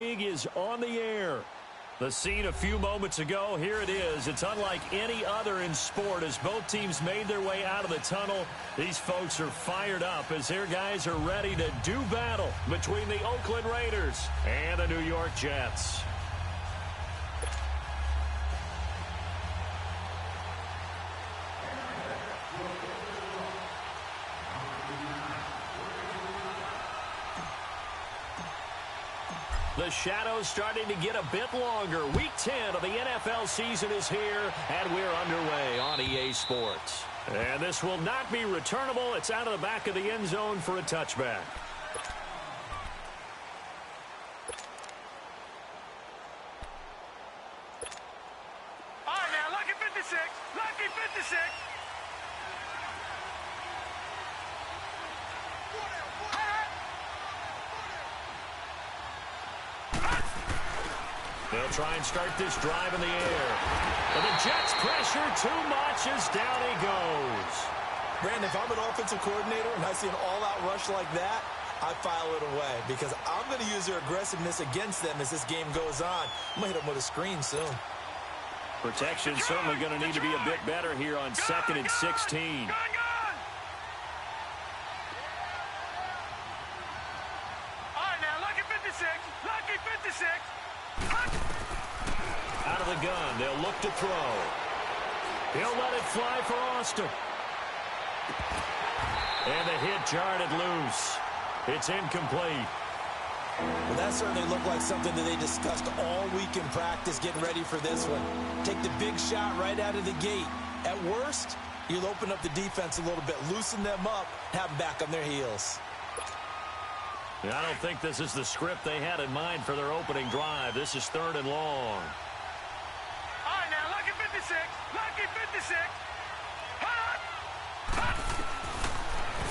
League is on the air. The scene a few moments ago, here it is. It's unlike any other in sport as both teams made their way out of the tunnel. These folks are fired up as their guys are ready to do battle between the Oakland Raiders and the New York Jets. The shadow's starting to get a bit longer. Week 10 of the NFL season is here, and we're underway on EA Sports. And this will not be returnable. It's out of the back of the end zone for a touchback. All right, now, lucky 56. Lucky 56. They'll try and start this drive in the air. And the Jets pressure too much as down he goes. Brandon, if I'm an offensive coordinator and I see an all-out rush like that, I file it away because I'm going to use their aggressiveness against them as this game goes on. I'm going to hit them with a screen soon. Protection's certainly going to need to be a bit better here on 2nd and 16. All right, now, lucky 56. Lucky 56. Out of the gun, they'll look to throw. He'll let it fly for Austin. And the hit jarred it loose. It's incomplete. Well, that certainly looked like something that they discussed all week in practice getting ready for this one. Take the big shot right out of the gate. At worst, you'll open up the defense a little bit, loosen them up, have them back on their heels. I don't think this is the script they had in mind for their opening drive. This is 3rd and long. All right, now, lucky 56. Lucky 56.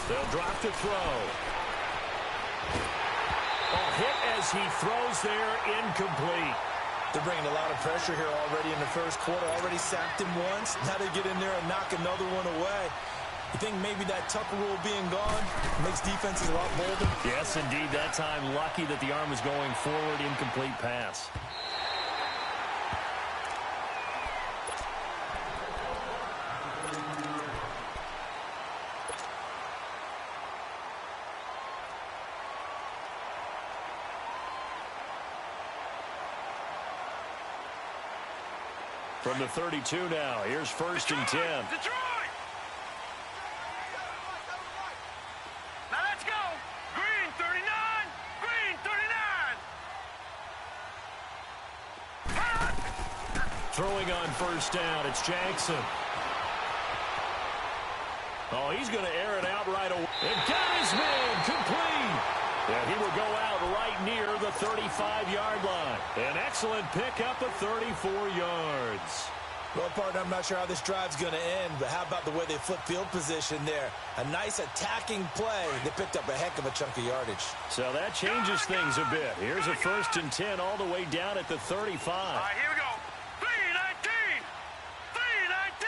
They'll drop to throw. Hit as he throws there, incomplete. They're bringing a lot of pressure here already in the first quarter. Already sacked him once. Now they get in there and knock another one away. You think maybe that Tucker rule being gone makes defenses a lot bolder? Yes, indeed. That time, lucky that the arm was going forward, incomplete pass. From the 32 now, here's 1st and 10. Detroit! Now let's go. Green 39. Green 39. Throwing on 1st down, it's Jackson. Oh, he's going to air it out right away. And got his man complete. Yeah, he will go out right near the 35-yard line. An excellent pickup of 34 yards. Well, partner, I'm not sure how this drive's going to end, but how about the way they flip field position there? A nice attacking play. They picked up a heck of a chunk of yardage. So that changes things a bit. Here's a 1st and 10 all the way down at the 35. All right, here we go. 319. 319.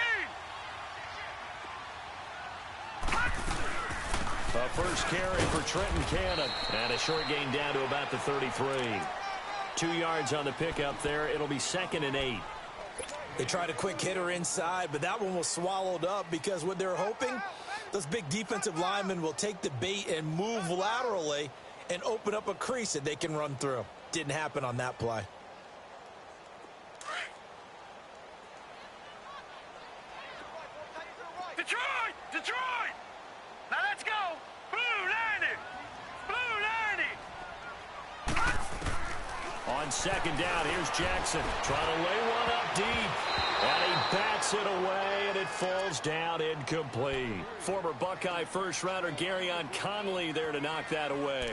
A first carry for Trenton Cannon. And a short gain down to about the 33. 2 yards on the pickup there. It'll be 2nd and 8. They tried a quick hitter inside, but that one was swallowed up because what they're hoping, those big defensive linemen will take the bait and move laterally and open up a crease that they can run through. Didn't happen on that play. Detroit! Detroit! Now let's go. Blue 90. Blue 90. On 2nd down, here's Jackson trying to lay one up deep. And he bats it away, and it falls down incomplete. Former Buckeye first-rounder Garyon Conley there to knock that away.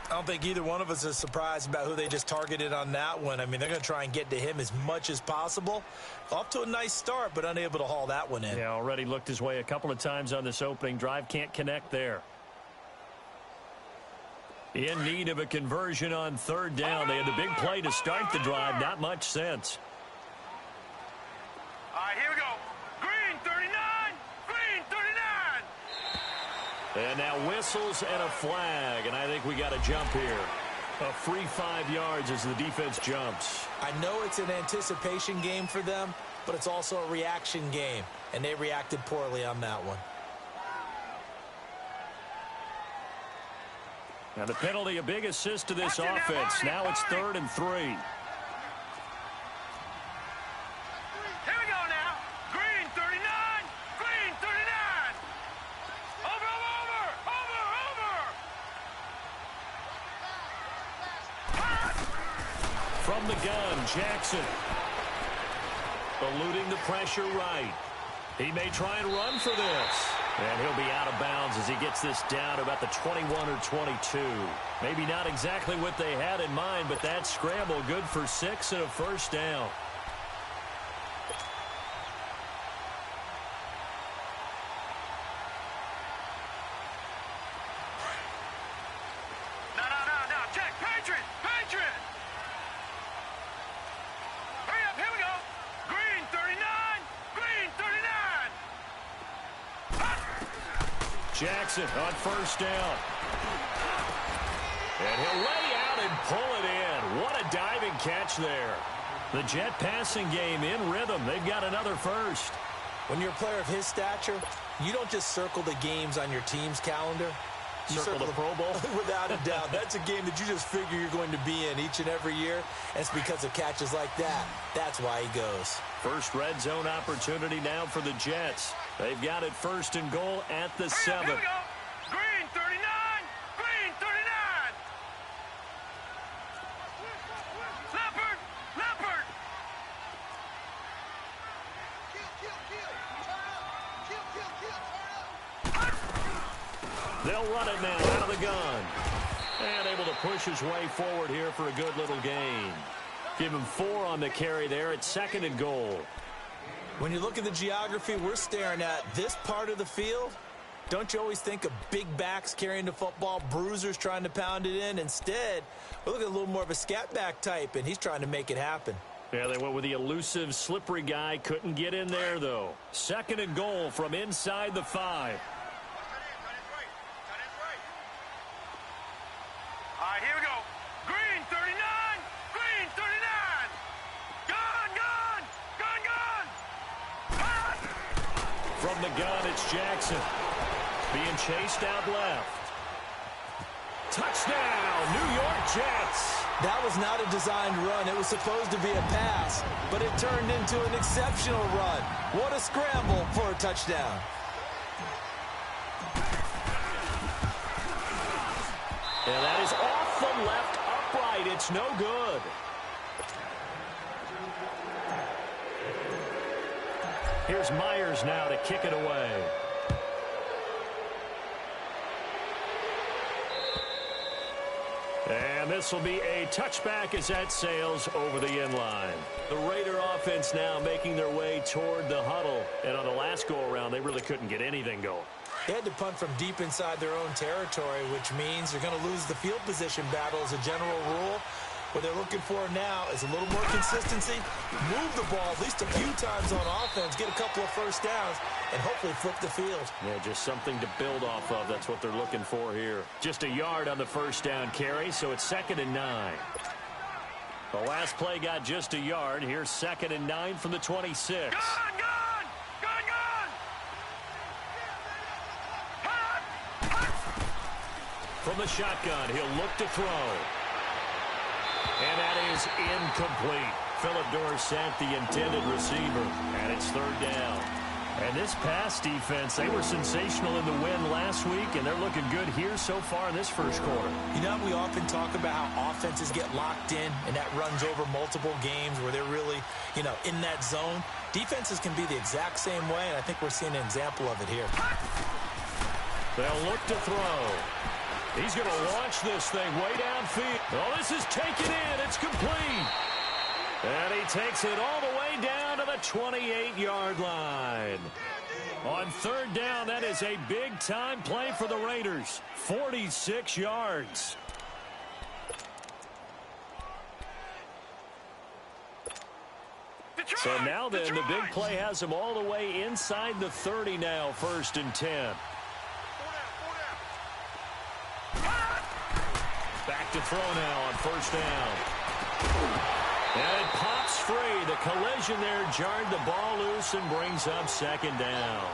I don't think either one of us is surprised about who they just targeted on that one. I mean, they're going to try and get to him as much as possible. Off to a nice start, but unable to haul that one in. Yeah, already looked his way a couple of times on this opening drive. Can't connect there. In need of a conversion on 3rd down. They had the big play to start the drive. Not much sense. All right, here we go. Green 39. Green 39. And now whistles and a flag, and I think we got a jump here. A free 5 yards as the defense jumps. I know it's an anticipation game for them, but it's also a reaction game, and they reacted poorly on that one. And the penalty, a big assist to this offense. Now it's 3rd and 3. Here we go now. Green 39. Green 39. Over. From the gun, Jackson. Eluding the pressure right. He may try and run for this. And he'll be out of bounds as he gets this down about the 21 or 22. Maybe not exactly what they had in mind, but that scramble good for 6 and a first down. No. Check. Patriot. Hurry up. Here we go. Green 39. Green 39. Jackson on first down. And he'll lay out and pull it in. What a diving catch there. The Jet passing game in rhythm. They've got another first. When you're a player of his stature, you don't just circle the games on your team's calendar. You Circle the Pro Bowl? Without a doubt. That's a game that you just figure you're going to be in each and every year. And it's because of catches like that. That's why he goes. First red zone opportunity now for the Jets. They've got it 1st and goal at the 7. Here we go. Green 39. Green 39. Leopard. They'll run it now out of the gun. And able to push his way forward here for a good little gain. Give him 4 on the carry there at 2nd and goal. When you look at the geography we're staring at, this part of the field, don't you always think of big backs carrying the football, bruisers trying to pound it in? Instead, we're looking at a little more of a scat back type, and he's trying to make it happen. Yeah, they went with the elusive, slippery guy. Couldn't get in there, though. 2nd and goal from inside the 5. All right, here we go. Green 39. Green 39. Gun. From the gun, it's Jackson. Being chased out left. Touchdown, New York Jets. That was not a designed run. It was supposed to be a pass, but it turned into an exceptional run. What a scramble for a touchdown. And that is off the left upright. It's no good. Here's Myers now to kick it away. And this will be a touchback as that sails over the end line. The Raider offense now making their way toward the huddle. And on the last go-around, they really couldn't get anything going. They had to punt from deep inside their own territory, which means they're going to lose the field position battle as a general rule. What they're looking for now is a little more consistency, move the ball at least a few times on offense, get a couple of first downs, and hopefully flip the field. Yeah, just something to build off of. That's what they're looking for here. Just a yard on the first down carry, so it's 2nd and 9. The last play got just a yard. Here's 2nd and 9 from the 26. Gun. From the shotgun, he'll look to throw. And that is incomplete. Philip Dorsett, the intended receiver. And it's 3rd down. And this pass defense, they were sensational in the win last week, and they're looking good here so far in this first quarter. You know, we often talk about how offenses get locked in, and that runs over multiple games where they're really, in that zone. Defenses can be the exact same way, and I think we're seeing an example of it here. They'll look to throw. He's going to launch this thing way downfield. Oh, this is taken in. It's complete. And he takes it all the way down to the 28-yard line. On 3rd down, that is a big-time play for the Raiders. 46 yards. So now then, the big play has him all the way inside the 30 now, 1st and 10. Back to throw now on first down. And it pops free. The collision there jarred the ball loose and brings up second down.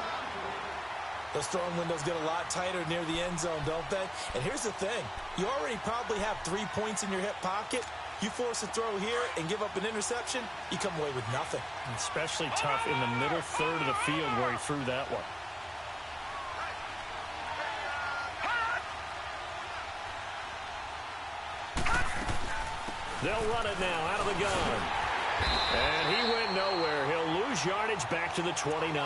Those throwing windows get a lot tighter near the end zone, don't they? And here's the thing. You already probably have 3 points in your hip pocket. You force a throw here and give up an interception, you come away with nothing. Especially tough in the middle third of the field where he threw that one. They'll run it now out of the gun. And he went nowhere. He'll lose yardage back to the 29.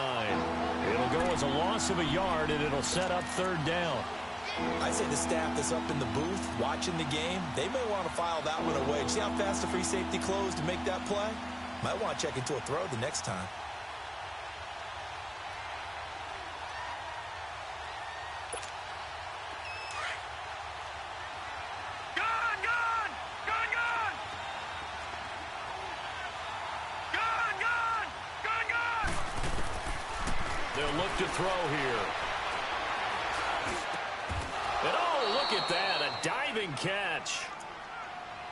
It'll go as a loss of a yard, and it'll set up third down. I say the staff that's up in the booth watching the game, they may want to file that one away. See how fast the free safety closed to make that play? Might want to check into a throw the next time. They'll look to throw here. And oh, look at that, a diving catch.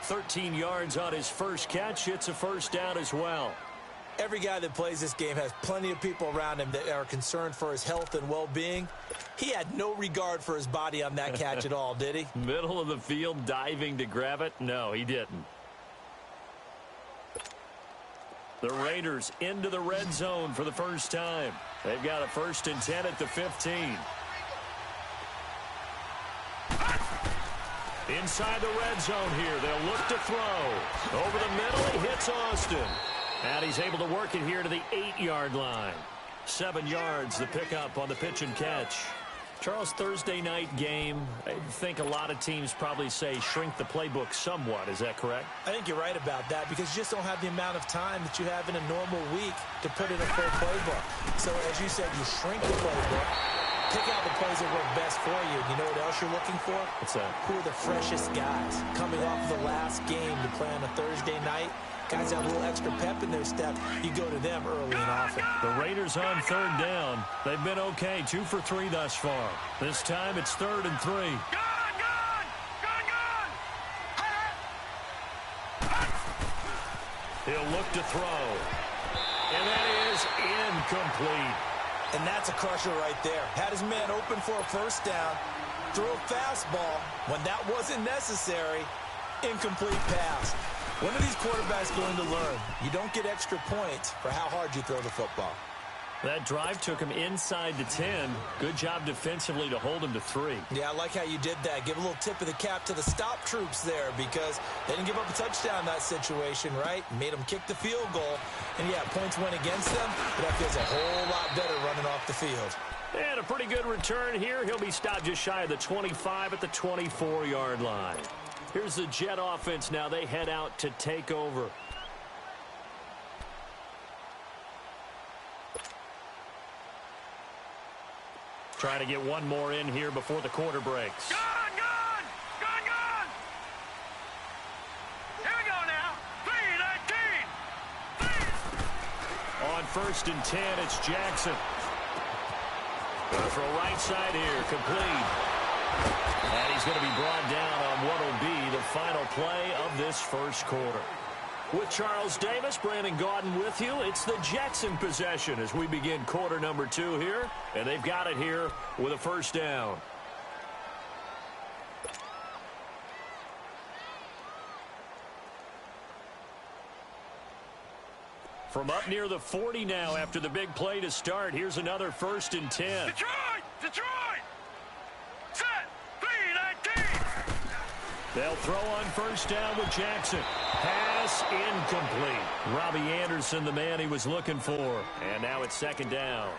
13 yards on his first catch. It's a first down as well. Every guy that plays this game has plenty of people around him that are concerned for his health and well-being. He had no regard for his body on that catch at all, did he? Middle of the field, diving to grab it? No, he didn't. The Raiders into the red zone for the first time. They've got a 1st and 10 at the 15. Inside the red zone here. They'll look to throw. Over the middle, he hits Austin. And he's able to work it here to the 8-yard line. 7 yards, the pickup on the pitch and catch. Charles, Thursday night game, I think a lot of teams probably say shrink the playbook somewhat. Is that correct? I think you're right about that because you just don't have the amount of time that you have in a normal week to put in a full playbook. So, as you said, you shrink the playbook, pick out the plays that work best for you. You know what else you're looking for? What's that? Who are the freshest guys coming off the last game to play on a Thursday night? Guys have a little extra pep in their step. You go to them early and often. The Raiders on third down. They've been okay, 2 for 3 thus far. This time it's 3rd and 3. He'll look to throw. And that is incomplete. And that's a crusher right there. Had his man open for a first down. Throw a fastball when that wasn't necessary. Incomplete pass. When are these quarterbacks going to learn? You don't get extra points for how hard you throw the football. That drive took him inside the 10. Good job defensively to hold him to 3. Yeah, I like how you did that. Give a little tip of the cap to the stop troops there because they didn't give up a touchdown in that situation, right? Made them kick the field goal. And, yeah, points went against them, but that feels a whole lot better running off the field. And a pretty good return here. He'll be stopped just shy of the 25 at the 24-yard line. Here's the Jet offense now. They head out to take over. Trying to get one more in here before the quarter breaks. Gun! Here we go now. 3-19. On 1st and 10, it's Jackson. Gonna throw right side here, complete. And he's going to be brought down on what will be the final play of this first quarter. With Charles Davis, Brandon Gaudin with you. It's the Jackson possession as we begin quarter number 2 here. And they've got it here with a first down. From up near the 40 now after the big play to start. Here's another 1st and 10. Detroit! Set! 3-19. They'll throw on first down with Jackson. Pass incomplete. Robbie Anderson, the man he was looking for. And now it's 2nd down.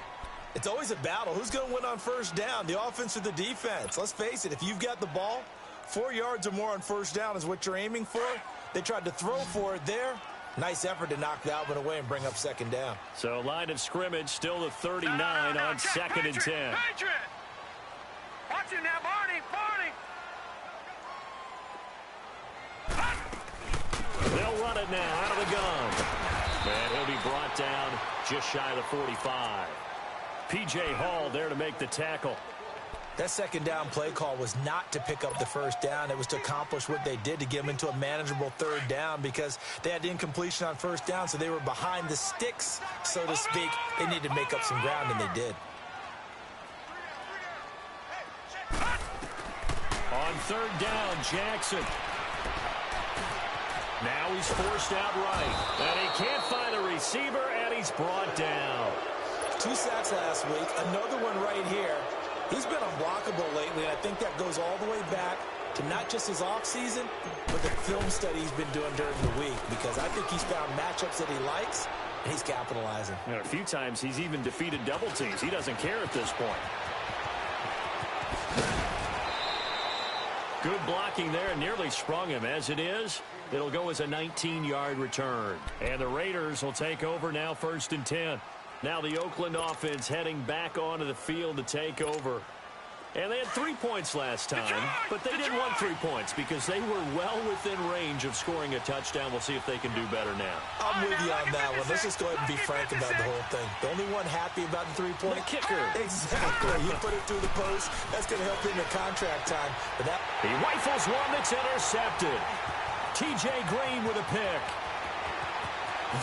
It's always a battle. Who's going to win on first down, the offense or the defense? Let's face it, if you've got the ball, 4 yards or more on first down is what you're aiming for. They tried to throw for it there. Nice effort to knock that one away and bring up 2nd down. So line of scrimmage still the 39 on 2nd and 10. Patriot! Watch him now, Barney! They'll run it now out of the gun. And he'll be brought down just shy of the 45. P.J. Hall there to make the tackle. That second down play call was not to pick up the first down. It was to accomplish what they did, to get them into a manageable third down, because they had incompletion on first down, so they were behind the sticks, so to speak. They needed to make up some ground, and they did. On third down, Jackson. Now he's forced out right. And he can't find a receiver, and he's brought down. 2 sacks last week, another one right here. He's been unblockable lately, and I think that goes all the way back to not just his offseason, but the film study he's been doing during the week, because I think he's found matchups that he likes, and he's capitalizing. And a few times he's even defeated double teams. He doesn't care at this point. Good blocking there, and nearly sprung him. As it is, it'll go as a 19-yard return. And the Raiders will take over now, 1st and 10. Now the Oakland offense heading back onto the field to take over. And they had 3 points last time, but they didn't want 3 points because they were well within range of scoring a touchdown. We'll see if they can do better now. I'm with you on that one. Let's just go ahead and be frank about the whole thing. The only one happy about the 3-point kicker. Exactly. You put it through the post. That's going to help him in contract time. But that he rifles one that's intercepted. T.J. Green with a pick.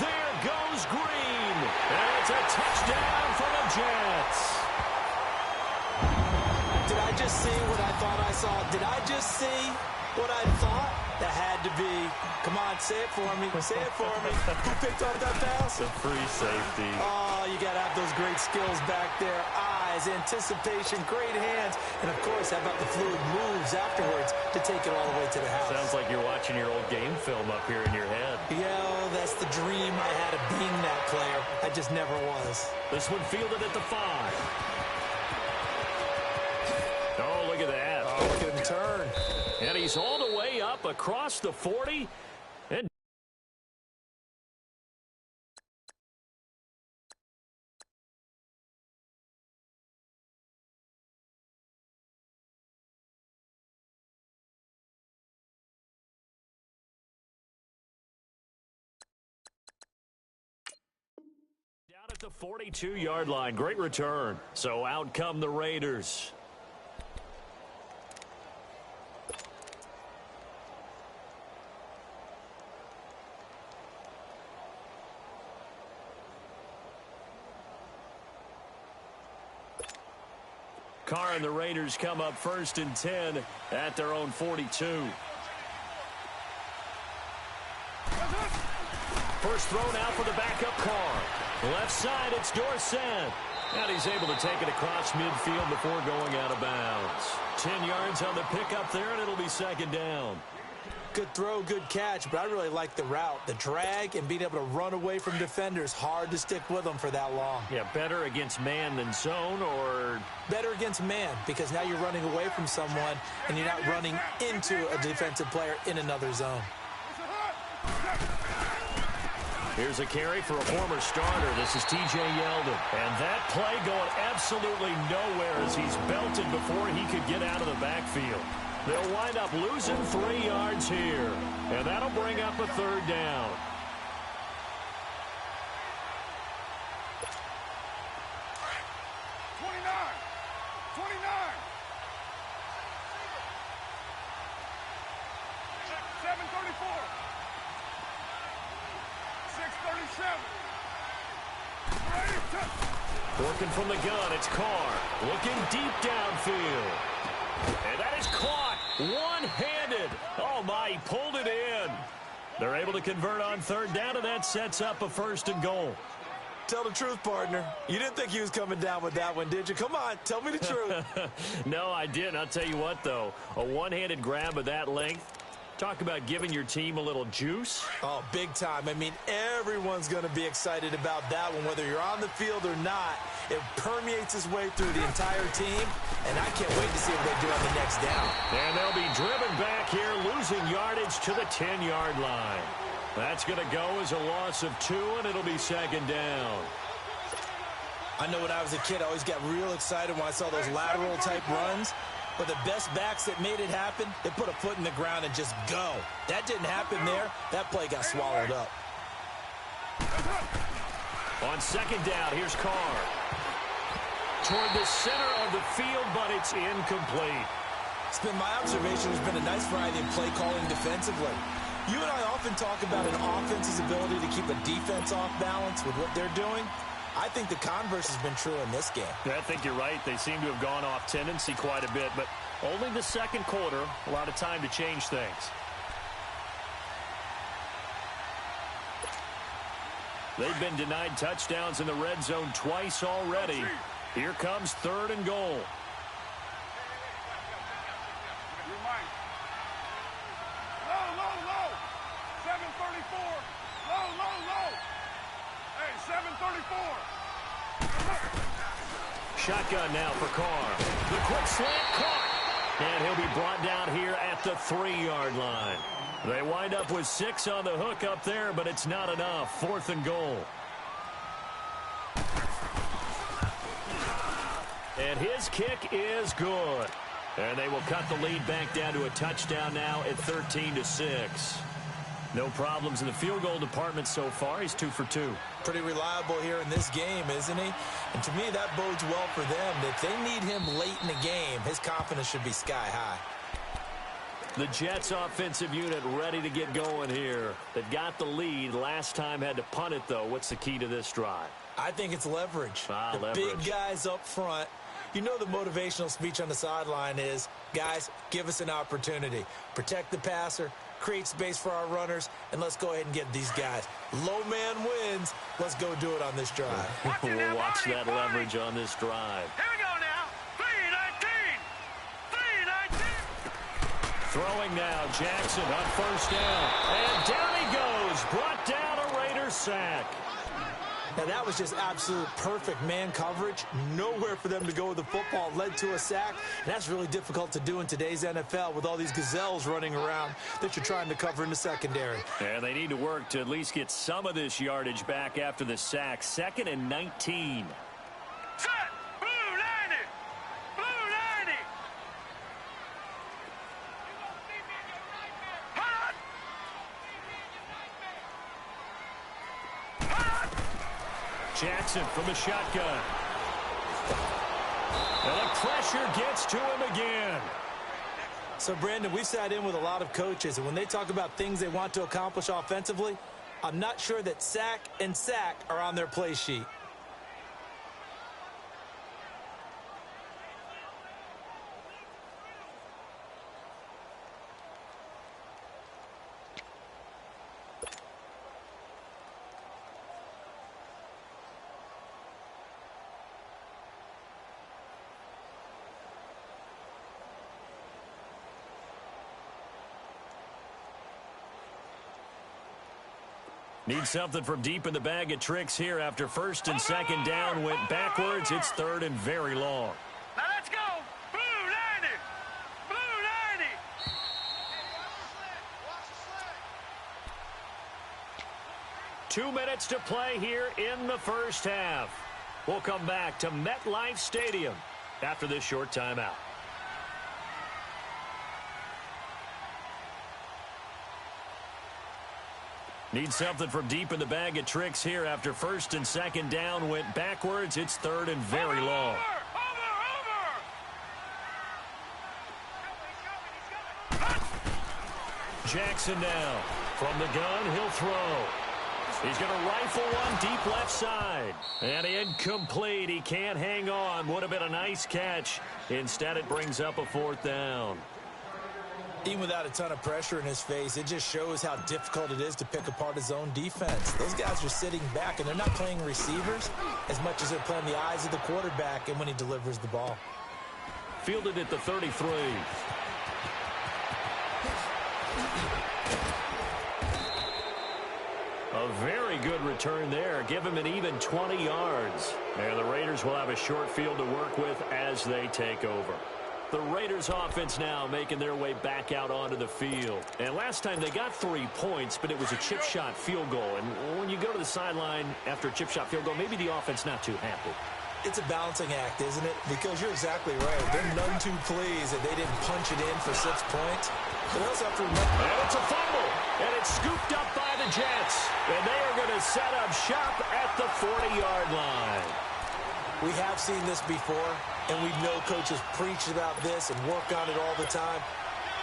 There goes Green. And it's a touchdown for the Jets. Did I just see what I thought I saw? Did I just see what I thought? That had to be. Come on, say it for me. Say it for me. Who picked up that pass? The free safety. Oh, you got to have those great skills back there. Eyes, anticipation, great hands. And, of course, how about the fluid moves afterwards to take it all the way to the house? Sounds like you're watching your old game film up here in your head. Yeah, that's the dream I had of being that player. I just never was. This one fielded at the 5. Oh, look at that. Oh, look at him turn. And he's all the way up across the 40. And down at the 42-yard line. Great return. So out come the Raiders. Carr and the Raiders come up 1st and 10 at their own 42. First throw now for the backup Carr. Left side, it's Dorsett. And he's able to take it across midfield before going out of bounds. 10 yards on the pickup there, and it'll be 2nd down. Good throw, good catch, but I really like the route. The drag and being able to run away from defenders. Hard to stick with them for that long. Yeah, better against man than zone, or better against man, because now you're running away from someone and you're not running into a defensive player in another zone. Here's a carry for a former starter. This is T.J. Yeldon. And that play going absolutely nowhere as he's belted before he could get out of the backfield. They'll wind up losing 3 yards here. And that'll bring up a 3rd down. Working from the gun, it's Carr. Looking deep downfield. And that is caught one-handed. Oh, my, he pulled it in. They're able to convert on 3rd down, and that sets up a 1st and goal. Tell the truth, partner. You didn't think he was coming down with that one, did you? Come on, tell me the truth. No, I didn't. I'll tell you what, though. A one-handed grab of that length. Talk about giving your team a little juice. Oh, big time. I mean, everyone's going to be excited about that one, whether you're on the field or not. It permeates its way through the entire team, and I can't wait to see what they do on the next down. And they'll be driven back here, losing yardage to the 10-yard line. That's going to go as a loss of 2, and it'll be 2nd down. I know when I was a kid, I always got real excited when I saw those lateral-type runs. But the best backs that made it happen, they put a foot in the ground and just go. That didn't happen there. That play got swallowed up. On 2nd down, here's Carr. toward the center of the field, but it's incomplete. It's been my observation. There's been a nice variety of play calling defensively. You and I often talk about an offense's ability to keep a defense off balance with what they're doing. I think the converse has been true in this game. I think you're right. They seem to have gone off tendency quite a bit, but only the second quarter, a lot of time to change things. They've been denied touchdowns in the red zone twice already. Here comes 3rd and goal. Low. 734. Low. Hey, 734. Shotgun now for Carr. The quick slant caught. And he'll be brought down here at the 3-yard line. They wind up with 6 on the hook up there, but it's not enough. 4th and goal. And his kick is good. And they will cut the lead back down to a touchdown now at 13-6. No problems in the field goal department so far. He's 2 for 2. Pretty reliable here in this game, isn't he? And to me, that bodes well for them. If they need him late in the game, his confidence should be sky high. The Jets offensive unit ready to get going here. They've got the lead. Last time had to punt it, though. What's the key to this drive? I think it's leverage. Leverage. Big guys up front. You know the motivational speech on the sideline is, guys, give us an opportunity. Protect the passer, create space for our runners, and let's go ahead and get these guys. Low man wins. Let's go do it on this drive. We'll watch that leverage on this drive. Here we go now. 3-19. Throwing now, Jackson on 1st down. And down he goes. Brought down a Raider sack. Now, that was just absolute perfect man coverage. Nowhere for them to go with the football. Led to a sack. And that's really difficult to do in today's NFL with all these gazelles running around that you're trying to cover in the secondary. And they need to work to at least get some of this yardage back after the sack. 2nd and 19. Set. Blue 90. Jackson from the shotgun. And the pressure gets to him again. So, Brandon, we've sat in with a lot of coaches, and when they talk about things they want to accomplish offensively, I'm not sure that sack and sack are on their play sheet. Need something from deep in the bag of tricks here after 1st and 2nd down went backwards. It's 3rd and very long. Now let's go. Blue 90. 2 minutes to play here in the first half. We'll come back to MetLife Stadium after this short timeout. Need something from deep in the bag of tricks here after 1st and 2nd down went backwards. It's 3rd and very long. Over. Jackson now. From the gun, he'll throw. He's going to rifle one deep left side. And incomplete. He can't hang on. Would have been a nice catch. Instead, it brings up a 4th down. Even without a ton of pressure in his face, it just shows how difficult it is to pick apart his own defense. Those guys are sitting back, and they're not playing receivers as much as they're playing the eyes of the quarterback and when he delivers the ball. Fielded at the 33. A very good return there. Give him an even 20 yards. And the Raiders will have a short field to work with as they take over. The Raiders offense now making their way back out onto the field. And last time they got 3 points, but it was a chip shot field goal. And when you go to the sideline after a chip shot field goal, maybe the offense not too happy. It's a balancing act, isn't it? Because you're exactly right. They're none too pleased that they didn't punch it in for 6 points. But they also have to remember. And it's a fumble. And it's scooped up by the Jets. And they are going to set up shop at the 40-yard line. We have seen this before, and we know coaches preach about this and work on it all the time.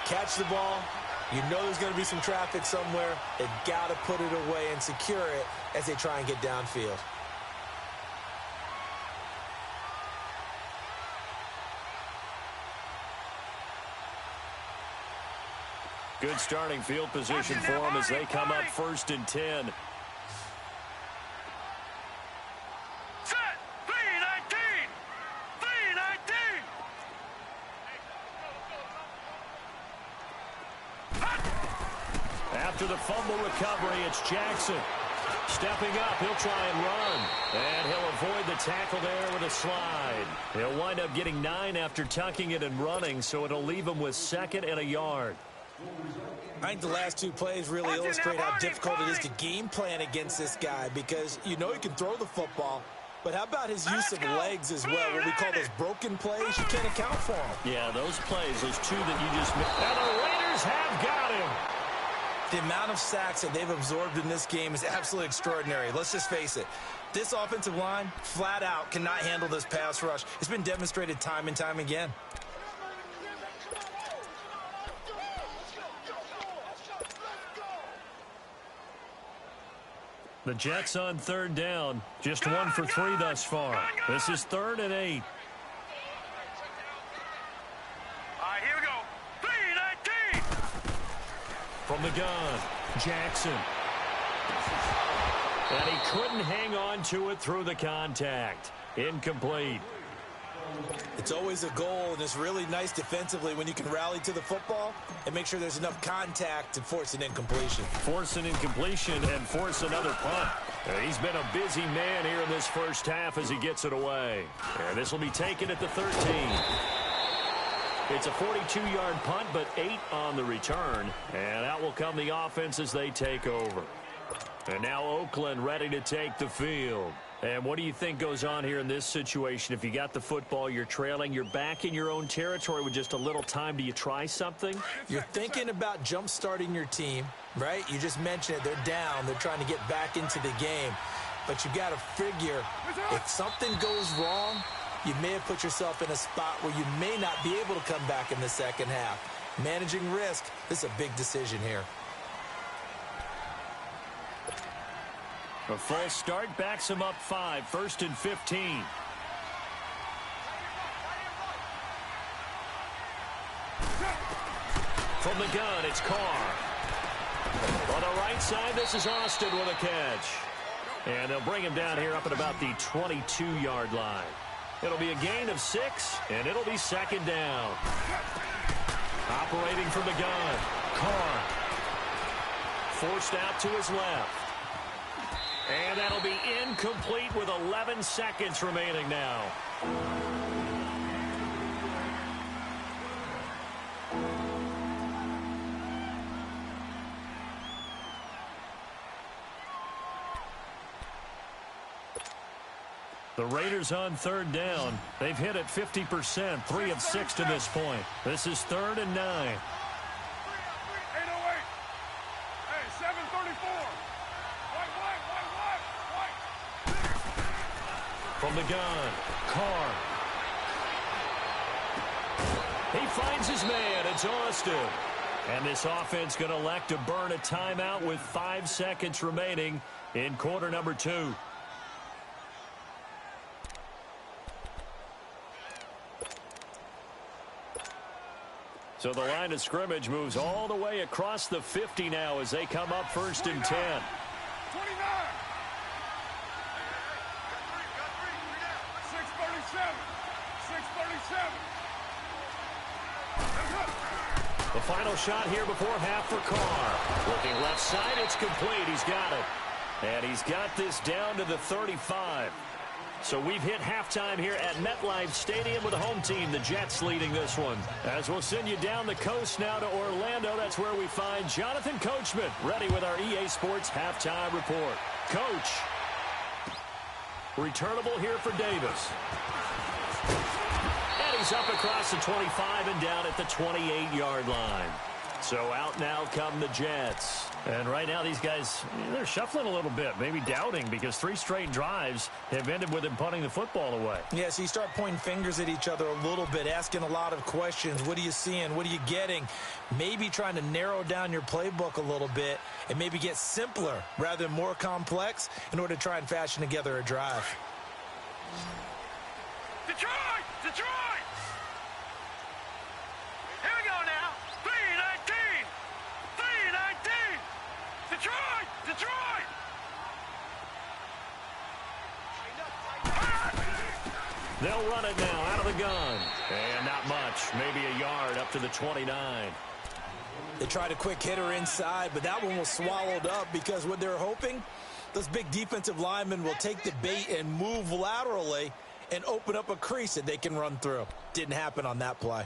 Catch the ball. You know there's going to be some traffic somewhere. They've got to put it away and secure it as they try and get downfield. Good starting field position for them as they come up 1st and 10. Set. 3-19. 3-19. After the fumble recovery, it's Jackson. Stepping up, he'll try and run. And he'll avoid the tackle there with a slide. He'll wind up getting 9 after tucking it and running, so it'll leave him with 2nd and a yard. I think the last 2 plays really illustrate how difficult it is to game plan against this guy because you know he can throw the football, but how about his use of legs as well? What we call those broken plays, you can't account for them. Yeah, those plays, those 2 that you just missed. And the Raiders have got him. The amount of sacks that they've absorbed in this game is absolutely extraordinary. Let's just face it. This offensive line, flat out, cannot handle this pass rush. It's been demonstrated time and time again. The Jets on 3rd down. Just 1 for 3 thus far. This is 3rd and 8. All right, here we go. 3-19. From the gun, Jackson. And he couldn't hang on to it through the contact. Incomplete. It's always a goal, and it's really nice defensively when you can rally to the football and make sure there's enough contact to force an incompletion. Force an incompletion and force another punt. He's been a busy man here in this first half as he gets it away. And this will be taken at the 13. It's a 42-yard punt, but 8 on the return. And out will come the offense as they take over. And now Oakland ready to take the field. And what do you think goes on here in this situation? If you got the football, you're trailing, you're back in your own territory with just a little time. Do you try something? You're thinking about jump-starting your team, right? You just mentioned it. They're down. They're trying to get back into the game. But you got to figure if something goes wrong, you may have put yourself in a spot where you may not be able to come back in the second half. Managing risk, this is a big decision here. A false start backs him up 5, 1st and 15. From the gun, it's Carr. On the right side, this is Austin with a catch. And they'll bring him down here up at about the 22-yard line. It'll be a gain of 6, and it'll be 2nd down. Operating from the gun, Carr. Forced out to his left. And that'll be incomplete with 11 seconds remaining now. The Raiders on 3rd down. They've hit it 50%, 3 of 6 to this point. This is 3rd and 9. 808. Hey, 734. From the gun, Carr. He finds his man. It's Austin. And this offense going to elect to burn a timeout with 5 seconds remaining in quarter number 2. So the line of scrimmage moves all the way across the 50 now as they come up 1st and 10. 29. The final shot here before half for Carr. Looking left side, it's complete. He's got it. And he's got this down to the 35. So we've hit halftime here at MetLife Stadium with the home team, the Jets, leading this one. As we'll send you down the coast now to Orlando, that's where we find Jonathan Coachman, ready with our EA Sports halftime report. Coach, returnable here for Davis. And he's up across the 25 and down at the 28-yard line. So out now come the Jets. And right now these guys, they're shuffling a little bit, maybe doubting, because 3 straight drives have ended with them punting the football away. Yeah, so you start pointing fingers at each other a little bit, asking a lot of questions. What are you seeing? What are you getting? Maybe trying to narrow down your playbook a little bit and maybe get simpler rather than more complex in order to try and fashion together a drive. Detroit! Detroit! Here we go now. 3-19! 3-19! Detroit! Detroit! They'll run it now out of the gun. And not much. Maybe a yard up to the 29. They tried a quick hitter inside, but that one was swallowed up because what they're hoping, those big defensive linemen will take the bait and move laterally and open up a crease that they can run through. Didn't happen on that play.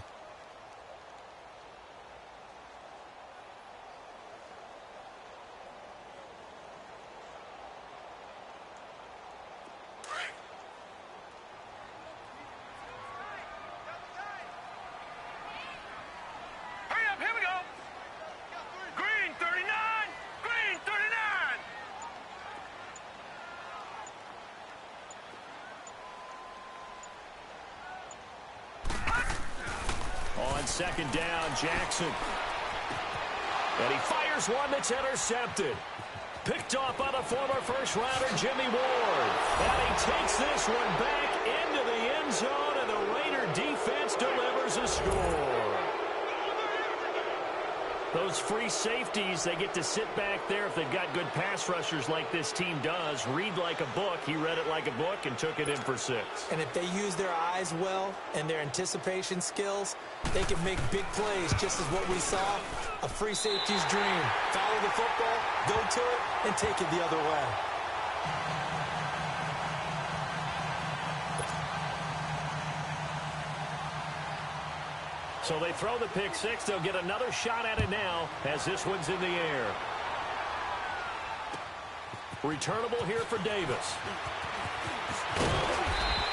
Second down, Jackson. And he fires one that's intercepted. Picked off by the former first-rounder, Jimmy Ward. And he takes this one back into the end zone, and the Raider defense delivers a score. Those free safeties, they get to sit back there if they've got good pass rushers like this team does. Read like a book. He read it like a book and took it in for 6. And if they use their eyes well and their anticipation skills, they can make big plays, just as what we saw, a free safety's dream. Follow the football, go to it, and take it the other way. So they throw the pick 6. They'll get another shot at it now as this one's in the air. Returnable here for Davis.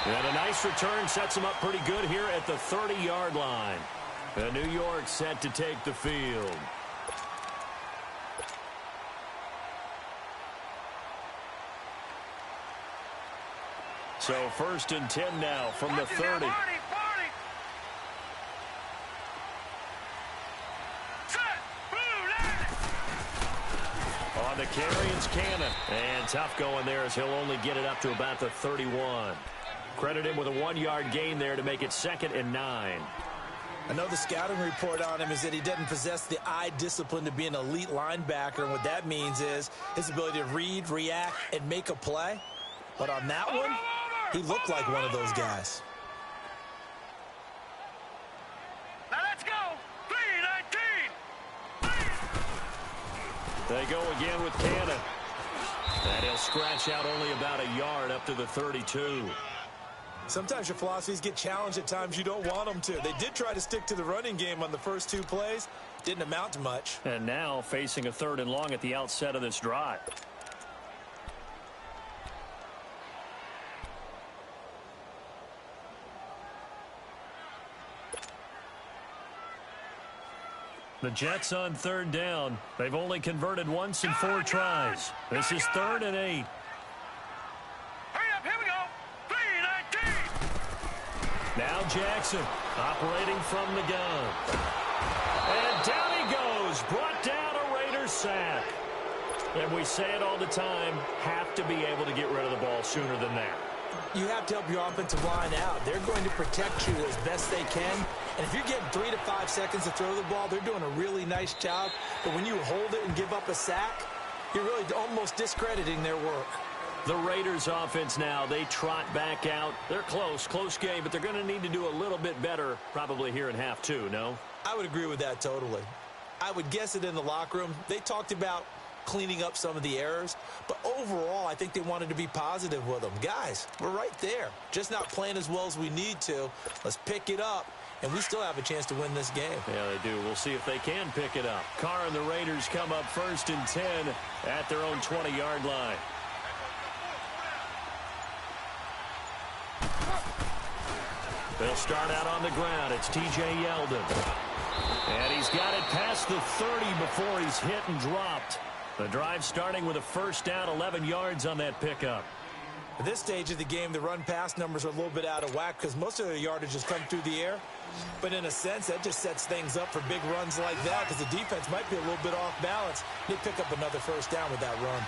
And a nice return sets him up pretty good here at the 30-yard line. And New York set to take the field. So 1st and 10 now from the 30. On the carry, it's Cannon. And tough going there as he'll only get it up to about the 31. Credit him with a 1-yard gain there to make it 2nd and 9. I know the scouting report on him is that he doesn't possess the eye discipline to be an elite linebacker. And what that means is his ability to read, react, and make a play. But on that one, he looked like one of those guys. Now let's go. 3-19. They go again with Cannon. And he'll scratch out only about a yard up to the 32. Sometimes your philosophies get challenged at times you don't want them to. They did try to stick to the running game on the first 2 plays. Didn't amount to much. And now facing a 3rd and long at the outset of this drive. The Jets on 3rd down. They've only converted once in 4 tries. This is 3rd and 8. Now Jackson operating from the gun. And down he goes. Brought down a Raiders sack. And we say it all the time, have to be able to get rid of the ball sooner than that. You have to help your offensive line out. They're going to protect you as best they can. And if you're getting 3 to 5 seconds to throw the ball, they're doing a really nice job. But when you hold it and give up a sack, you're really almost discrediting their work. The Raiders offense now, they trot back out. They're close game, but they're going to need to do a little bit better probably here in half 2, no? I would agree with that totally. I would guess it in the locker room. They talked about cleaning up some of the errors, but overall, I think they wanted to be positive with them. Guys, we're right there. Just not playing as well as we need to. Let's pick it up, and we still have a chance to win this game. Yeah, they do. We'll see if they can pick it up. Carr and the Raiders come up 1st and 10 at their own 20-yard line. They'll start out on the ground. It's T.J. Yeldon. And he's got it past the 30 before he's hit and dropped. The drive starting with a first down, 11 yards on that pickup. At this stage of the game, the run-pass numbers are a little bit out of whack because most of their yardage has come through the air. But in a sense, that just sets things up for big runs like that because the defense might be a little bit off balance. They pick up another first down with that run.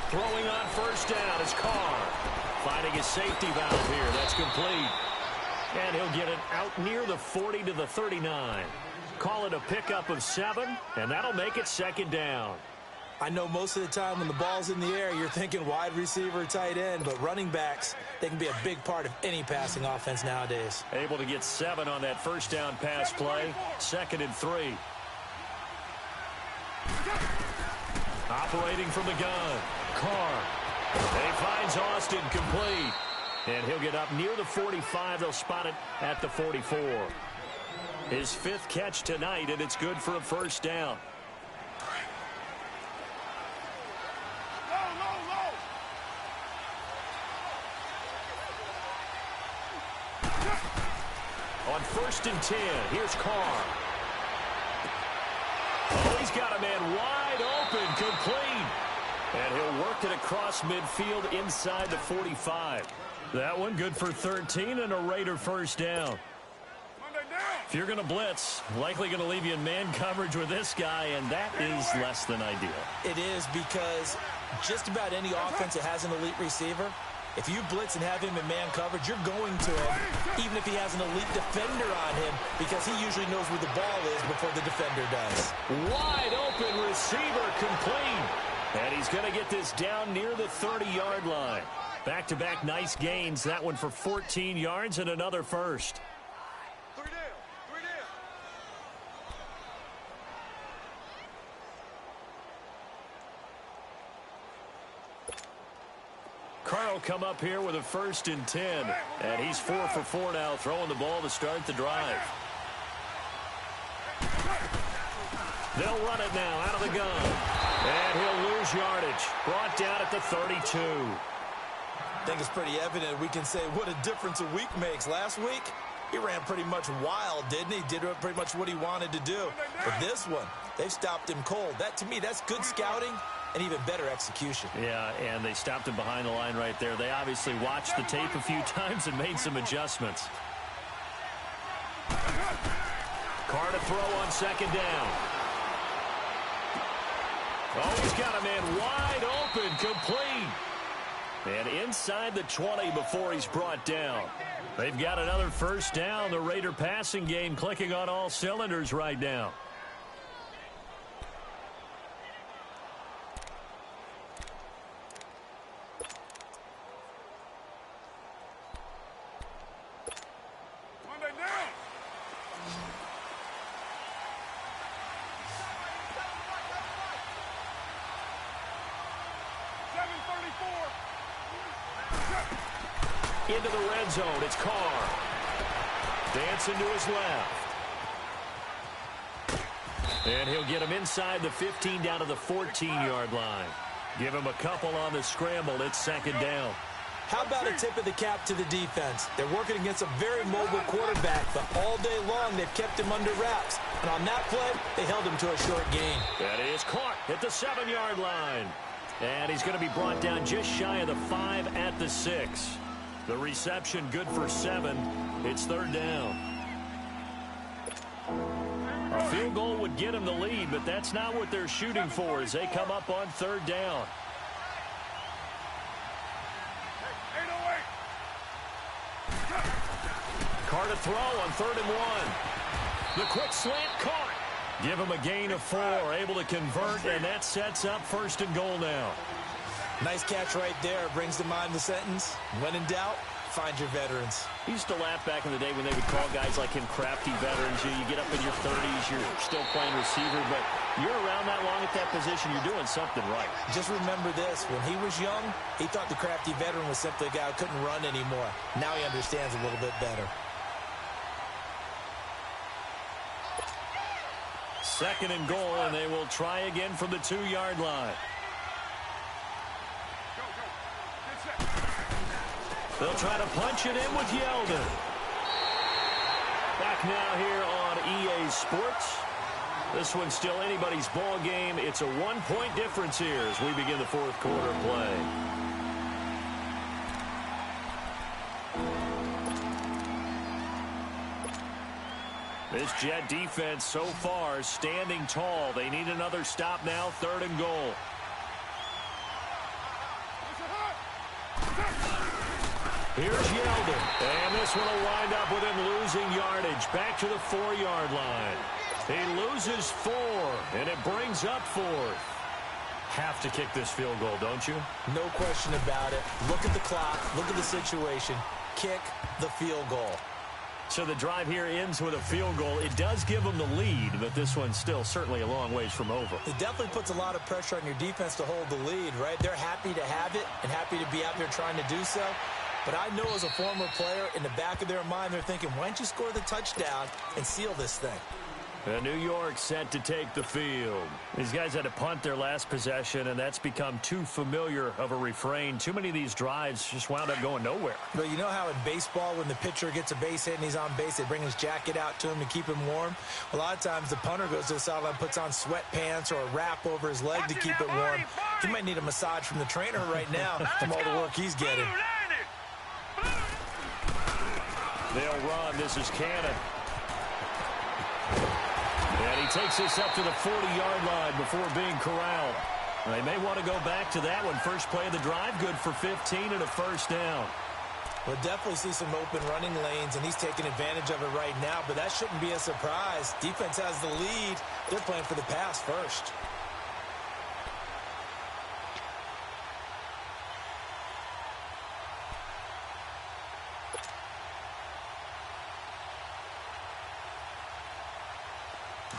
Throwing on first down is Carr. Finding his safety valve here. That's complete. And he'll get it out near the 40 to the 39. Call it a pickup of 7, and that'll make it second down. I know most of the time when the ball's in the air, you're thinking wide receiver, tight end, but running backs, they can be a big part of any passing offense nowadays. Able to get 7 on that first down pass play. 2nd and 3. Operating from the gun. Carr. He finds Austin complete. And he'll get up near the 45. They'll spot it at the 44. His 5th catch tonight, and it's good for a first down. On 1st and 10, here's Carr. Oh, he's got a man wide open, complete. And he'll work it across midfield inside the 45. That one good for 13 and a Raider first down. If you're going to blitz, likely going to leave you in man coverage with this guy, and that is less than ideal. It is because just about any offense that has an elite receiver, if you blitz and have him in man coverage, you're going to him, even if he has an elite defender on him, because he usually knows where the ball is before the defender does. Wide open receiver complete. And he's going to get this down near the 30-yard line. Back-to-back nice gains. That one for 14 yards and another first. Carl come up here with a 1st and 10. And he's 4 for 4 now, throwing the ball to start the drive. They'll run it now out of the gun. And he'll lose yardage. Brought down at the 32. I think it's pretty evident we can say what a difference a week makes. Last week, he ran pretty much wild, didn't he? Did pretty much what he wanted to do. But this one, they've stopped him cold. That, to me, that's good scouting and even better execution. Yeah, and they stopped him behind the line right there. They obviously watched the tape a few times and made some adjustments. Carr to throw on 2nd down. Oh, he's got a man wide open, complete. And inside the 20 before he's brought down. They've got another first down. The Raider passing game clicking on all cylinders right now. Into the red zone, it's Carr. Dancing to his left. And he'll get him inside the 15 down to the 14-yard line. Give him a couple on the scramble. It's 2nd down. How about a tip of the cap to the defense? They're working against a very mobile quarterback, but all day long they've kept him under wraps. And on that play, they held him to a short gain. That is caught at the 7-yard line. And he's going to be brought down just shy of the 5 at the 6. The reception good for 7. It's 3rd down. A field goal would get him the lead, but that's not what they're shooting for as they come up on 3rd down. Carr to throw on 3rd and 1. The quick slant caught. Give him a gain of 4, able to convert, and that sets up 1st and goal now. Nice catch right there. Brings to mind the sentence, when in doubt, find your veterans. I used to laugh back in the day when they would call guys like him crafty veterans. You get up in your 30s, you're still playing receiver, but you're around that long at that position, you're doing something right. Just remember this, when he was young, he thought the crafty veteran was simply a guy who couldn't run anymore. Now he understands a little bit better. 2nd and goal, and they will try again from the 2-yard line. They'll try to punch it in with Yeldon. Back back now here on EA Sports. This one's still anybody's ball game. It's a 1-point difference here as we begin the fourth quarter play. This Jet defense so far standing tall. They need another stop now, 3rd and goal. Here's Yeldon, and this one will wind up with him losing yardage. Back to the 4-yard line. He loses 4, and it brings up 4th. Have to kick this field goal, don't you? No question about it. Look at the clock. Look at the situation. Kick the field goal. So the drive here ends with a field goal. It does give them the lead, but this one's still certainly a long ways from over. It definitely puts a lot of pressure on your defense to hold the lead, right? They're happy to have it and happy to be out there trying to do so. But I know as a former player, in the back of their mind, they're thinking, why don't you score the touchdown and seal this thing? And New York set to take the field. These guys had to punt their last possession, and that's become too familiar of a refrain. Too many of these drives just wound up going nowhere. But you know how in baseball, when the pitcher gets a base hit and he's on base, they bring his jacket out to him to keep him warm? A lot of times the punter goes to the sideline, puts on sweatpants or a wrap over his leg to keep it warm. He might need a massage from the trainer right now from all the work he's getting. They'll run. This is Cannon. And he takes this up to the 40-yard line before being corralled. They may want to go back to that one. First play of the drive, good for 15 and a first down. We'll definitely see some open running lanes, and he's taking advantage of it right now, but that shouldn't be a surprise. Defense has the lead. They're playing for the pass first.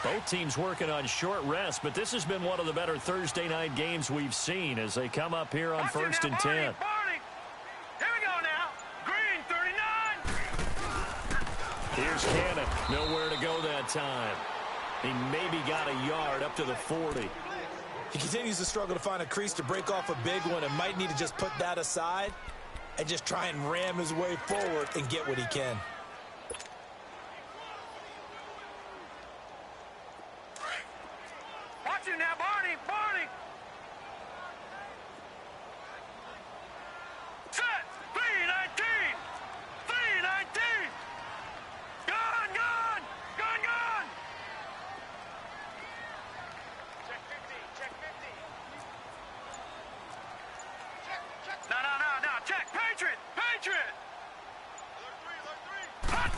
Both teams working on short rest, but this has been one of the better Thursday night games we've seen as they come up here on 1st and 10. Here we go now. Green, 39. Here's Cannon. Nowhere to go that time. He maybe got a yard up to the 40. He continues to struggle to find a crease to break off a big one and might need to just put that aside and just try and ram his way forward and get what he can. Watch it now, Barney. Set. 319. 319. Gone. Check 50. No. Check. Patriot. Hot.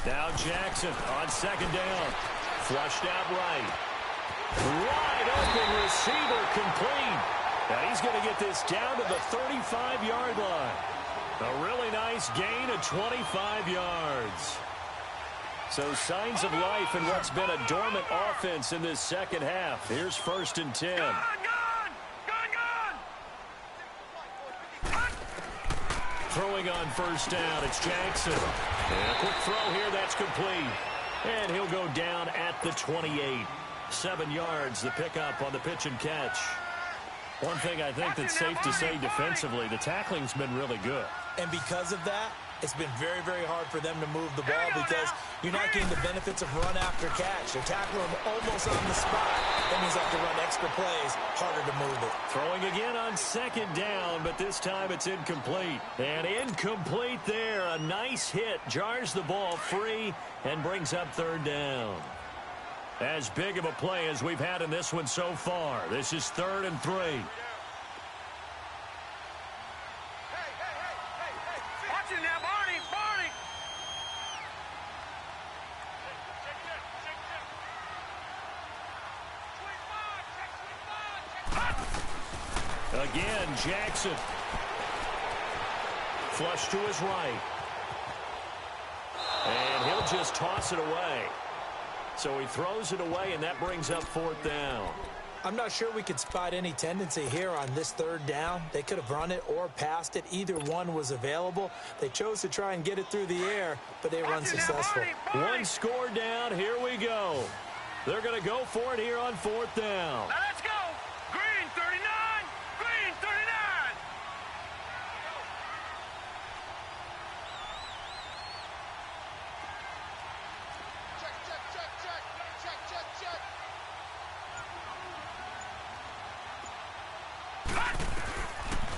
Now Jackson on 2nd down. Flushed out right. Wide open receiver complete. Now he's going to get this down to the 35-yard line. A really nice gain of 25 yards. So signs of life in what's been a dormant offense in this second half. Here's 1st and 10. Gone. Throwing on 1st down, it's Jackson. And a quick throw here, that's complete. And he'll go down at the 28. 7 yards, the pickup on the pitch and catch. One thing I think that's safe to say defensively, the tackling's been really good. And because of that, it's been very, very hard for them to move the ball because you're not getting the benefits of run after catch. They're tackling them almost on the spot. That means they have to run extra plays, harder to move it. Throwing again on 2nd down, but this time it's incomplete. And incomplete there. A nice hit, jars the ball free and brings up 3rd down. As big of a play as we've had in this one so far. This is 3rd and 3. Watch it now, Barney. Again, Jackson. Flush to his right. And he'll just toss it away. So he throws it away, and that brings up 4th down. I'm not sure we could spot any tendency here on this 3rd down. They could have run it or passed it. Either one was available. They chose to try and get it through the air, but they were unsuccessful. One score down. Here we go. They're going to go for it here on 4th down. Now let's go. Green, 39. Green, 39.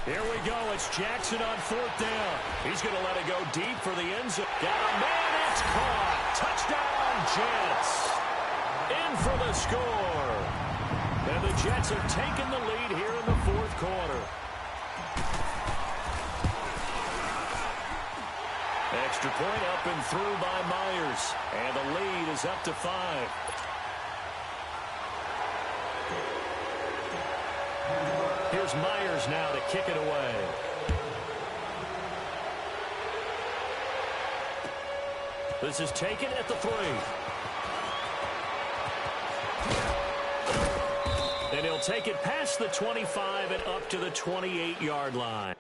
Here we go. It's Jackson on 4th down. He's going to let it go deep for the end zone. Got a man. It's caught. Touchdown, Jets. In for the score. And the Jets have taken the lead here in the 4th quarter. Extra point up and through by Myers. And the lead is up to 5. Here's Myers now to kick it away. This is taken at the 3. And he'll take it past the 25 and up to the 28-yard line.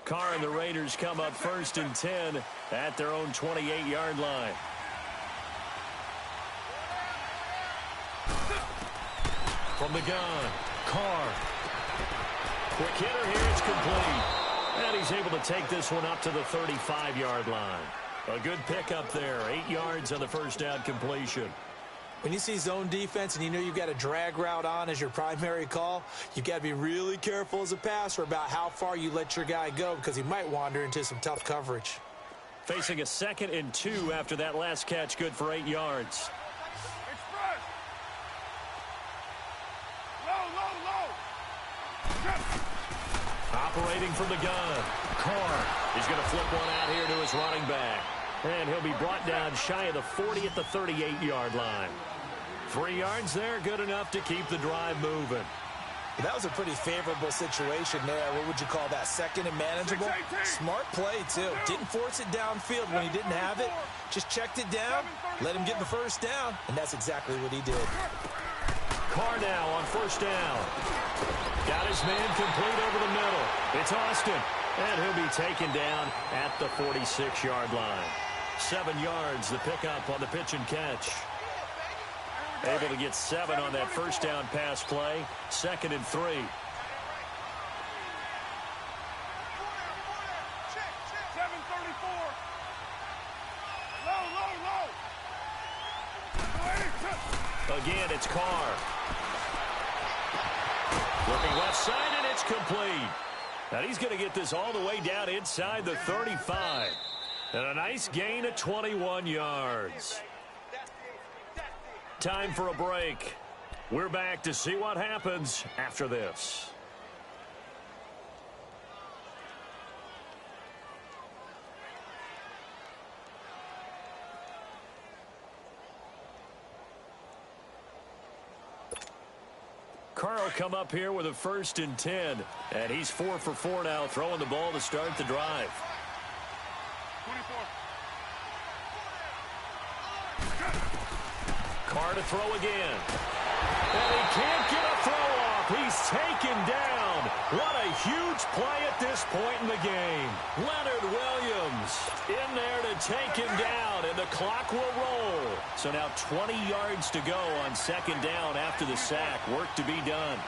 Carr and the Raiders come up 1st and 10 at their own 28-yard line. From the gun, Carr. Quick hitter here, it's complete. And he's able to take this one up to the 35-yard line. A good pickup there, 8 yards on the first down completion. When you see zone defense and you know you've got a drag route on as your primary call, you've got to be really careful as a passer about how far you let your guy go because he might wander into some tough coverage. Facing a 2nd and 2 after that last catch, good for 8 yards. Express. Low. Operating from the gun, Carr. He's going to flip one out here to his running back. And he'll be brought down shy of the 40 at the 38-yard line. 3 yards there, good enough to keep the drive moving. That was a pretty favorable situation there. What would you call that? 2nd and manageable? Smart play, too. Didn't force it downfield when he didn't have it. Just checked it down, let him get the first down, and that's exactly what he did. Carr now on 1st down. Got his man complete over the middle. It's Austin, and he'll be taken down at the 46-yard line. 7 yards, the pickup on the pitch and catch. Able to get 7 on that first down pass play. 2nd and 3. 734. Low. Again, it's Carr. Looking left side, and it's complete. Now he's going to get this all the way down inside the 35. And a nice gain of 21 yards. Time for a break. We're back to see what happens after this. Carl come up here with a 1st and 10. And he's 4 for 4 now, throwing the ball to start the drive. 24. Carr to throw again. And he can't get a throw off. He's taken down. What a huge play at this point in the game. Leonard Williams in there to take him down, and the clock will roll. So now 20 yards to go on 2nd down after the sack. Work to be done.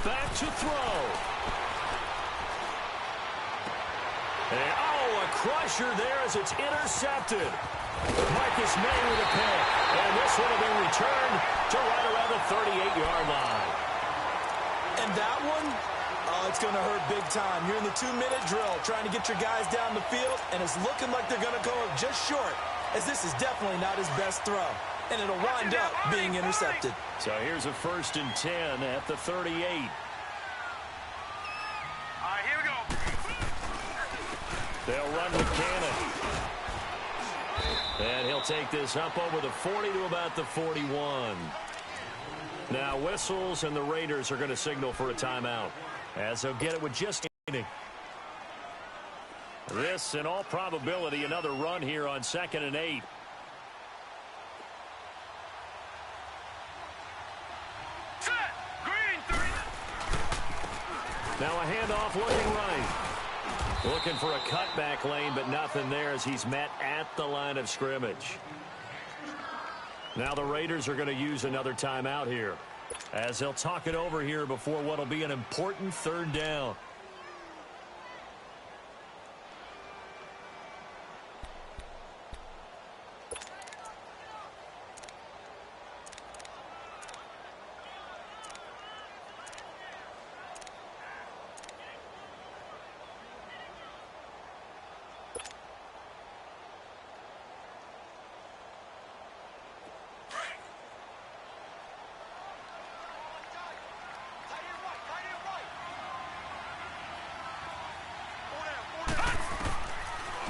Back to throw. And, a crusher there as it's intercepted. Marcus May with a pick. And this would have been returned to right around the 38-yard line. And that one, it's going to hurt big time. You're in the 2-minute drill trying to get your guys down the field, and it's looking like they're going to go just short, as this is definitely not his best throw. And it'll wind up being intercepted. So here's a 1st and 10 at the 38. right, here we go. They'll run with Cannon. And he'll take this up over the 40 to about the 41. Now whistles, and the Raiders are going to signal for a timeout, as they'll get it with just inning. This, in all probability, another run here on 2nd and 8. Set. Green 3. Now a handoff looking right. Looking for a cutback lane, but nothing there as he's met at the line of scrimmage. Now the Raiders are going to use another timeout here, as they'll talk it over here before what will be an important 3rd down.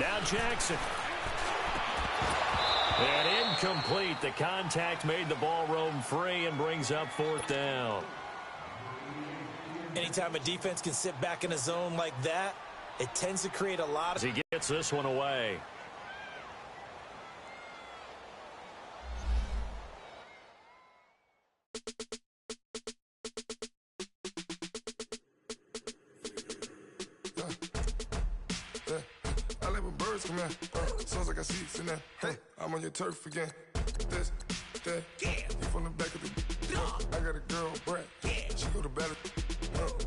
Now Jackson. And incomplete. The contact made the ball roam free and brings up 4th down. Anytime a defense can sit back in a zone like that, it tends to create a lot of... He gets this one away. Sounds like I see it in there. Hey, I'm on your turf again. This, that, you from the back of the. I got a girl, Brad. She go to battle.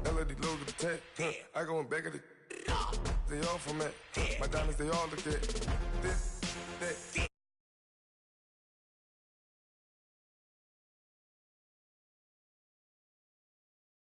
LED logo the tag. I go in back of the. They all from that. My diamonds, they all look at. This, that.